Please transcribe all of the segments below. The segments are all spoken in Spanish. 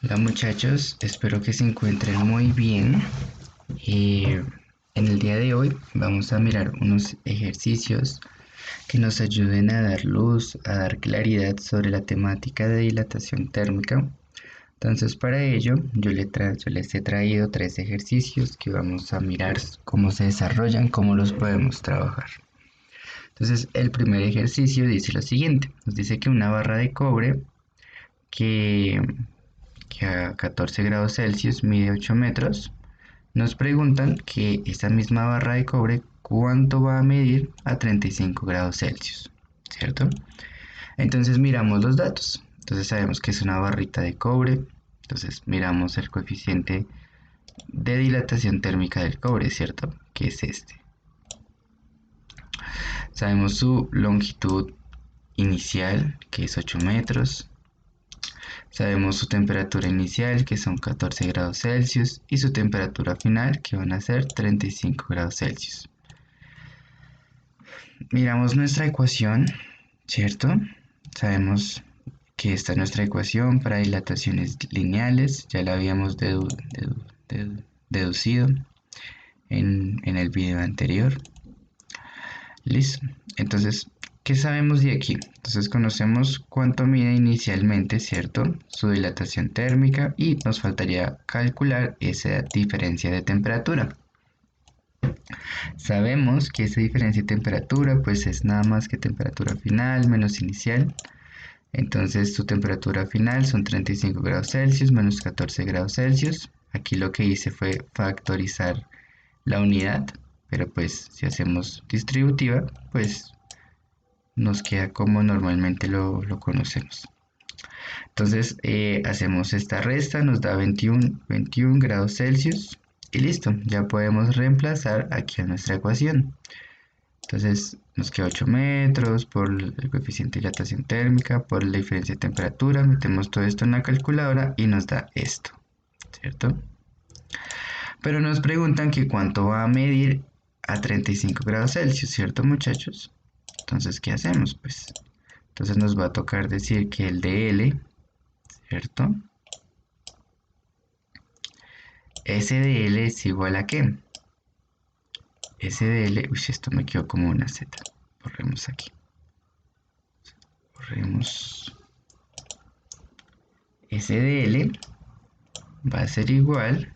Hola muchachos, espero que se encuentren muy bien. Eh, en el día de hoy vamos a mirar unos ejercicios que nos ayuden a dar luz, a dar claridad sobre la temática de dilatación térmica. Entonces para ello yo les he traído tres ejercicios que vamos a mirar cómo se desarrollan, cómo los podemos trabajar. Entonces el primer ejercicio dice lo siguiente, nos dice que una barra de cobre que que a 14 grados Celsius mide 8 metros, nos preguntan que esa misma barra de cobre cuánto va a medir a 35 grados Celsius, ¿cierto? Entonces miramos los datos. Entonces sabemos que es una barrita de cobre. Entonces miramos el coeficiente de dilatación térmica del cobre, ¿cierto? Que es este. Sabemos su longitud inicial, que es 8 metros. Sabemos su temperatura inicial, que son 14 grados Celsius, y su temperatura final, que van a ser 35 grados Celsius. Miramos nuestra ecuación, ¿cierto? Sabemos que esta es nuestra ecuación para dilataciones lineales, ya la habíamos deducido en el video anterior. Listo. Entonces, ¿qué sabemos de aquí? Entonces conocemos cuánto mide inicialmente, ¿cierto? Su dilatación térmica y nos faltaría calcular esa diferencia de temperatura. Sabemos que esa diferencia de temperatura pues es nada más que temperatura final menos inicial. Entonces su temperatura final son 35 grados Celsius menos 14 grados Celsius. Aquí lo que hice fue factorizar la unidad, pero pues si hacemos distributiva pues nos queda como normalmente lo conocemos. Entonces hacemos esta resta, nos da 21 grados Celsius y listo, ya podemos reemplazar aquí a nuestra ecuación. Entonces nos queda 8 metros por el coeficiente de dilatación térmica, por la diferencia de temperatura, metemos todo esto en la calculadora y nos da esto, ¿cierto? Pero nos preguntan que cuánto va a medir a 35 grados Celsius, ¿cierto muchachos? Entonces, ¿qué hacemos? Pues, entonces nos va a tocar decir que el dl, ¿cierto? SdL es igual a ¿qué? SdL, uy, esto me quedó como una Z. Borremos aquí. Borremos. SdL va a ser igual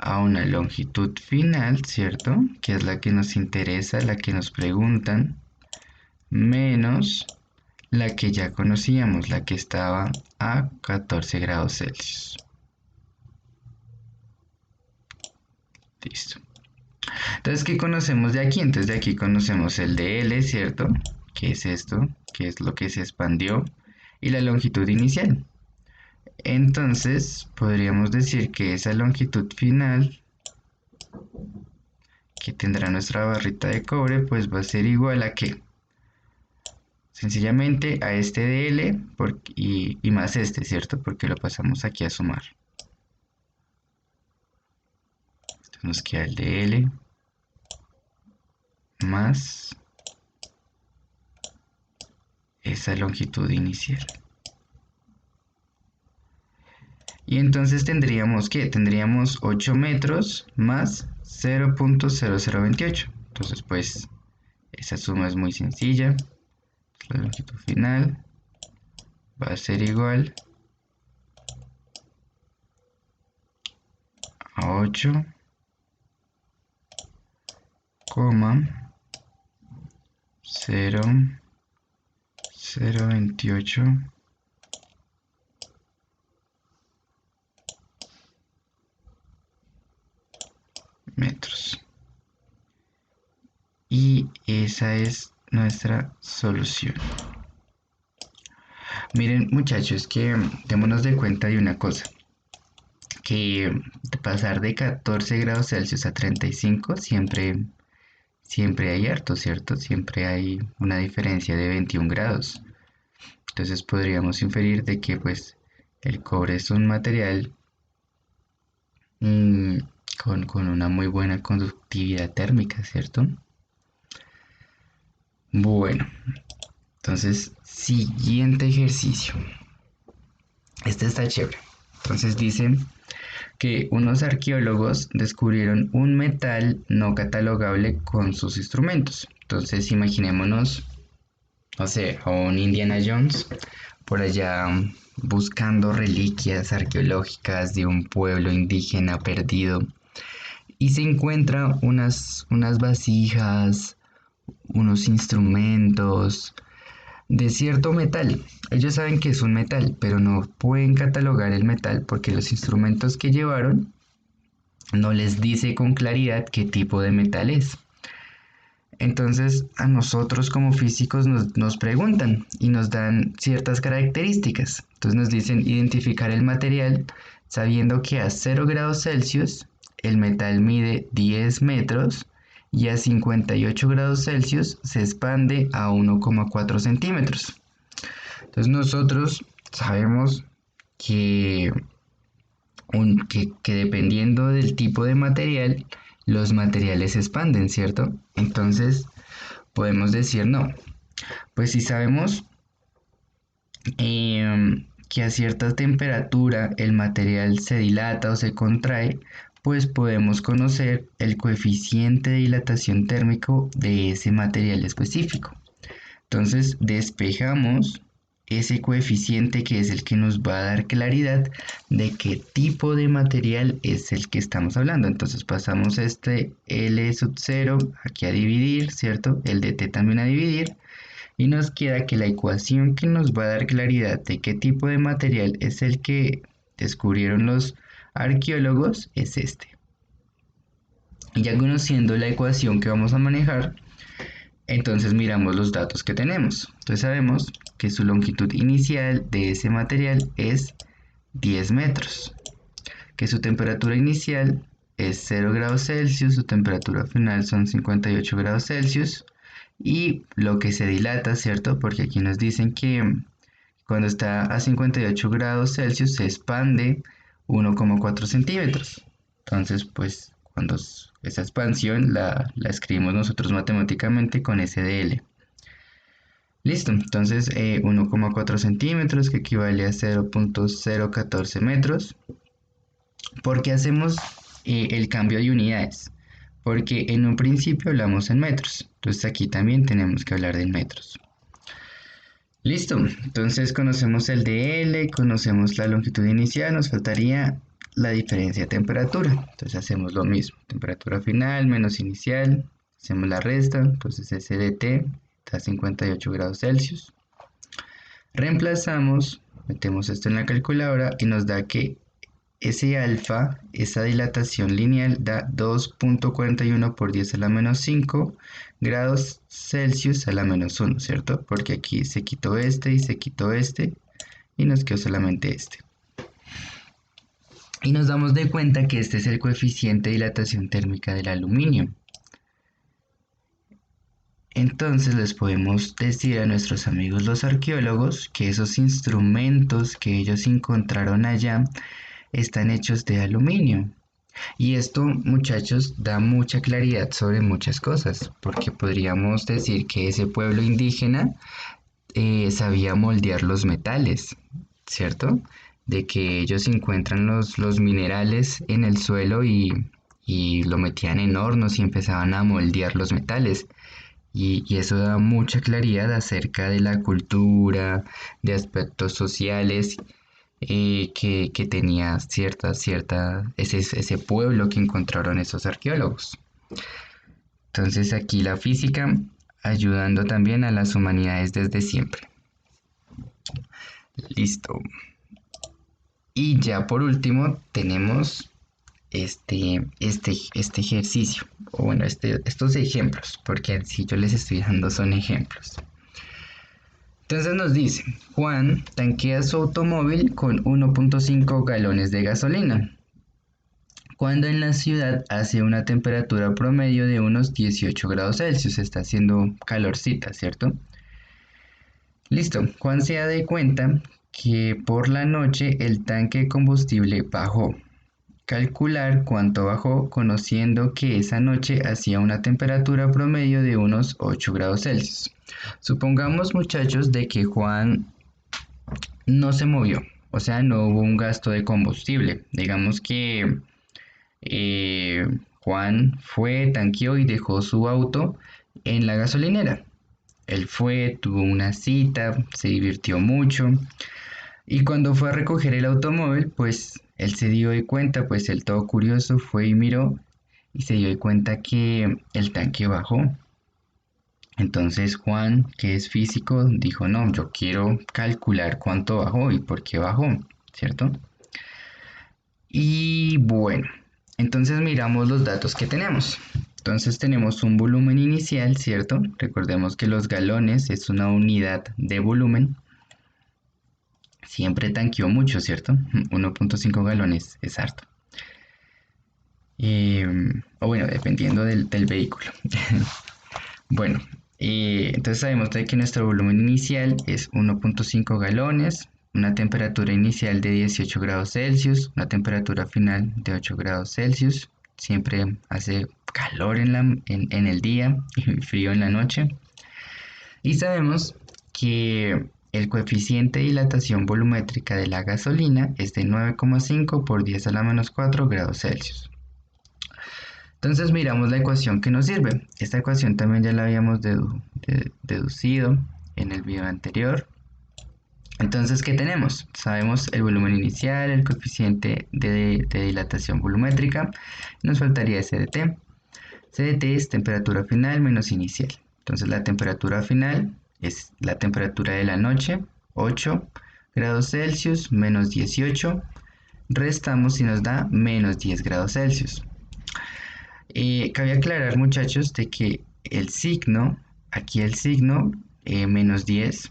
a una longitud final, ¿cierto? Que es la que nos interesa, la que nos preguntan, menos la que ya conocíamos, la que estaba a 14 grados Celsius. Listo. Entonces, ¿qué conocemos de aquí? Entonces, de aquí conocemos el de L, ¿cierto? Que es esto, que es lo que se expandió, y la longitud inicial. Entonces, podríamos decir que esa longitud final que tendrá nuestra barrita de cobre, pues va a ser igual a ¿qué? Sencillamente a este de L y más este, ¿cierto? Porque lo pasamos aquí a sumar. Entonces nos queda el de L más esa longitud inicial. Y entonces tendríamos que tendríamos 8 metros más 0.0028. Entonces pues esa suma es muy sencilla. La longitud final va a ser igual a 8,0028 metros. Y esa es nuestra solución. Miren muchachos que démonos de cuenta de una cosa, que pasar de 14 grados Celsius a 35 siempre hay harto, ¿cierto? Siempre hay una diferencia de 21 grados. Entonces podríamos inferir de que pues el cobre es un material mmm, con una muy buena conductividad térmica, ¿cierto? Bueno, entonces siguiente ejercicio. Este está chévere. Entonces dice que unos arqueólogos descubrieron un metal no catalogable con sus instrumentos. Entonces imaginémonos, no sé, a un Indiana Jones por allá buscando reliquias arqueológicas de un pueblo indígena perdido y se encuentra unas vasijas, unos instrumentos de cierto metal. Ellos saben que es un metal, pero no pueden catalogar el metal porque los instrumentos que llevaron no les dice con claridad qué tipo de metal es. Entonces a nosotros como físicos nos preguntan y nos dan ciertas características. Entonces nos dicen identificar el material sabiendo que a 0 grados Celsius el metal mide 10 metros y a 58 grados Celsius se expande a 1,4 centímetros. Entonces nosotros sabemos que, que dependiendo del tipo de material, los materiales se expanden, ¿cierto? Entonces podemos decir no. Pues si sabemos que a cierta temperatura el material se dilata o se contrae, pues podemos conocer el coeficiente de dilatación térmico de ese material específico. Entonces despejamos ese coeficiente que es el que nos va a dar claridad de qué tipo de material es el que estamos hablando. Entonces pasamos este L sub 0 aquí a dividir, ¿cierto? El de T también a dividir. Y nos queda que la ecuación que nos va a dar claridad de qué tipo de material es el que descubrieron los arqueólogos es este. Y ya conociendo la ecuación que vamos a manejar, entonces miramos los datos que tenemos. Entonces sabemos que su longitud inicial de ese material es 10 metros, que su temperatura inicial es 0 grados Celsius, su temperatura final son 58 grados Celsius y lo que se dilata, ¿cierto? Porque aquí nos dicen que cuando está a 58 grados Celsius se expande 1,4 centímetros. Entonces, pues cuando esa expansión la escribimos nosotros matemáticamente con SDL. Listo, entonces 1,4 centímetros que equivale a 0,014 metros. ¿Por qué hacemos el cambio de unidades? Porque en un principio hablamos en metros, entonces aquí también tenemos que hablar de metros. Listo, entonces conocemos el dl, conocemos la longitud inicial, nos faltaría la diferencia de temperatura. Entonces hacemos lo mismo, temperatura final menos inicial, hacemos la resta, entonces S de T está a 58 grados Celsius. Reemplazamos, metemos esto en la calculadora y nos da que ese alfa, esa dilatación lineal da 2.41 por 10 a la menos 5 grados Celsius a la menos 1, ¿cierto? Porque aquí se quitó este y se quitó este y nos quedó solamente este. Y nos damos de cuenta que este es el coeficiente de dilatación térmica del aluminio. Entonces les podemos decir a nuestros amigos los arqueólogos que esos instrumentos que ellos encontraron allá están hechos de aluminio. Y esto, muchachos, da mucha claridad sobre muchas cosas, porque podríamos decir que ese pueblo indígena sabía moldear los metales, ¿cierto? De que ellos encuentran los minerales en el suelo y lo metían en hornos y empezaban a moldear los metales. Y eso da mucha claridad acerca de la cultura, de aspectos sociales que tenía ese pueblo que encontraron esos arqueólogos. Entonces aquí la física ayudando también a las humanidades desde siempre. Listo. Y ya por último tenemos este ejercicio, o bueno, estos ejemplos, porque si yo les estoy dando son ejemplos. Entonces nos dice, Juan tanquea su automóvil con 1.5 galones de gasolina, cuando en la ciudad hace una temperatura promedio de unos 18 grados Celsius, está haciendo calorcita, ¿cierto? Listo, Juan se da cuenta que por la noche el tanque de combustible bajó. Calcular cuánto bajó conociendo que esa noche hacía una temperatura promedio de unos 8 grados Celsius. Supongamos, muchachos, de que Juan no se movió, O sea, no hubo un gasto de combustible. Digamos que Juan fue, tanqueó y dejó su auto en la gasolinera. Él fue, tuvo una cita, se divirtió mucho y cuando fue a recoger el automóvil, pues él se dio de cuenta, pues él todo curioso fue y miró y se dio de cuenta que el tanque bajó. Entonces Juan, que es físico, dijo, no, yo quiero calcular cuánto bajó y por qué bajó, ¿cierto? Y bueno, entonces miramos los datos que tenemos. Entonces tenemos un volumen inicial, ¿cierto? Recordemos que los galones es una unidad de volumen. Siempre tanqueó mucho, ¿cierto? 1.5 galones es harto. O bueno, dependiendo del vehículo. Bueno, entonces sabemos de que nuestro volumen inicial es 1.5 galones, una temperatura inicial de 18 grados Celsius, una temperatura final de 8 grados Celsius. Siempre hace calor en el día y frío en la noche. Y sabemos que el coeficiente de dilatación volumétrica de la gasolina es de 9,5 por 10 a la menos 4 grados Celsius. Entonces miramos la ecuación que nos sirve. Esta ecuación también ya la habíamos deducido en el video anterior. Entonces, ¿qué tenemos? Sabemos el volumen inicial, el coeficiente de dilatación volumétrica. Nos faltaría CDT. CDT es temperatura final menos inicial. Entonces la temperatura final es la temperatura de la noche, 8 grados Celsius menos 18. Restamos y nos da menos 10 grados Celsius. Cabe aclarar, muchachos, de que el signo, aquí el signo menos 10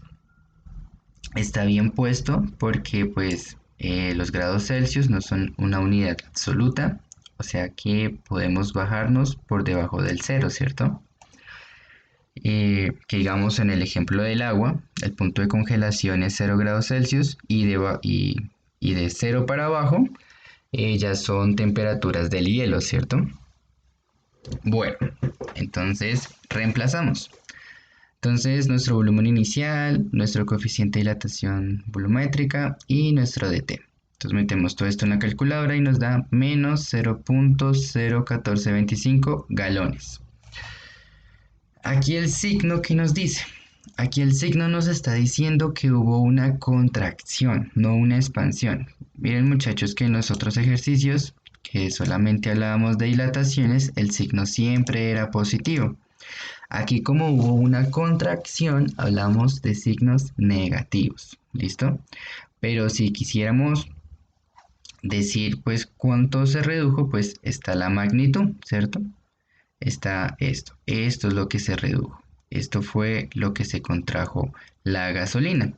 está bien puesto porque pues los grados Celsius no son una unidad absoluta, o sea que podemos bajarnos por debajo del cero, ¿cierto? Que digamos en el ejemplo del agua, el punto de congelación es 0 grados Celsius y de 0 para abajo ya son temperaturas del hielo, ¿cierto? Bueno, entonces reemplazamos. Entonces nuestro volumen inicial, nuestro coeficiente de dilatación volumétrica y nuestro DT. Entonces metemos todo esto en la calculadora y nos da menos 0.01425 galones. Aquí el signo que nos dice. Aquí el signo nos está diciendo que hubo una contracción, no una expansión. Miren muchachos que en los otros ejercicios, que solamente hablábamos de dilataciones, el signo siempre era positivo. Aquí como hubo una contracción, hablamos de signos negativos, ¿listo? Pero si quisiéramos decir pues cuánto se redujo, pues está la magnitud, ¿cierto? Está esto es lo que se redujo, esto fue lo que se contrajo la gasolina.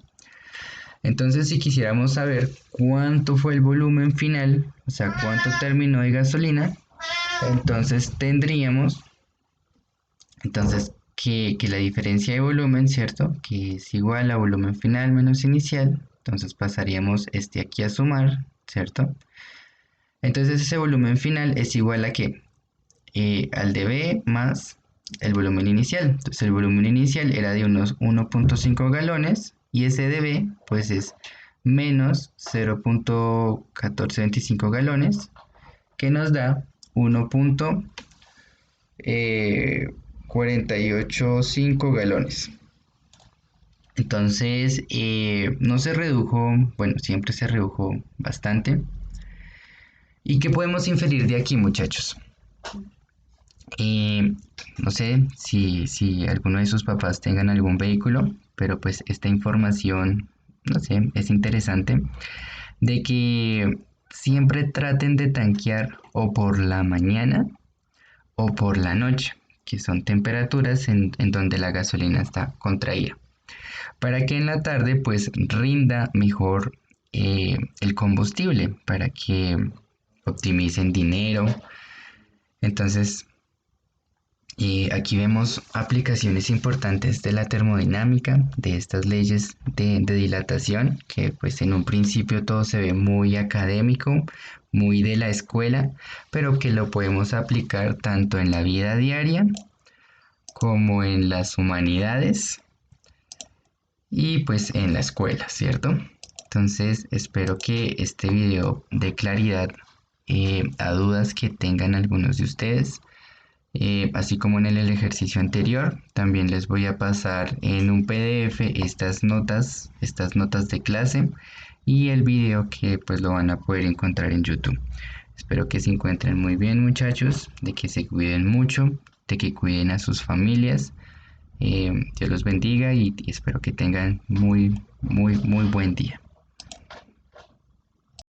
Entonces si quisiéramos saber cuánto fue el volumen final, o sea cuánto terminó de gasolina, entonces tendríamos que la diferencia de volumen, ¿cierto? Que es igual a volumen final menos inicial. Entonces pasaríamos este aquí a sumar, ¿cierto? Entonces ese volumen final es igual a ¿qué? Al de B más el volumen inicial. Entonces el volumen inicial era de unos 1.5 galones y ese de B pues es menos 0.1425 galones que nos da 1.485 galones. Entonces no se redujo, bueno, siempre se redujo bastante. ¿Y qué podemos inferir de aquí, muchachos? No sé si alguno de sus papás tengan algún vehículo, pero pues esta información, no sé, es interesante, de que siempre traten de tanquear o por la mañana o por la noche, que son temperaturas en donde la gasolina está contraída, para que en la tarde pues rinda mejor el combustible, para que optimicen dinero. Entonces, aquí vemos aplicaciones importantes de la termodinámica, de estas leyes de dilatación, que pues en un principio todo se ve muy académico, muy de la escuela, pero que lo podemos aplicar tanto en la vida diaria como en las humanidades y pues en la escuela, ¿cierto? Entonces espero que este video dé claridad a dudas que tengan algunos de ustedes. Así como en el ejercicio anterior, también les voy a pasar en un PDF estas notas de clase y el video que pues lo van a poder encontrar en YouTube. Espero que se encuentren muy bien, muchachos, de que se cuiden mucho, de que cuiden a sus familias. Dios los bendiga y espero que tengan muy buen día.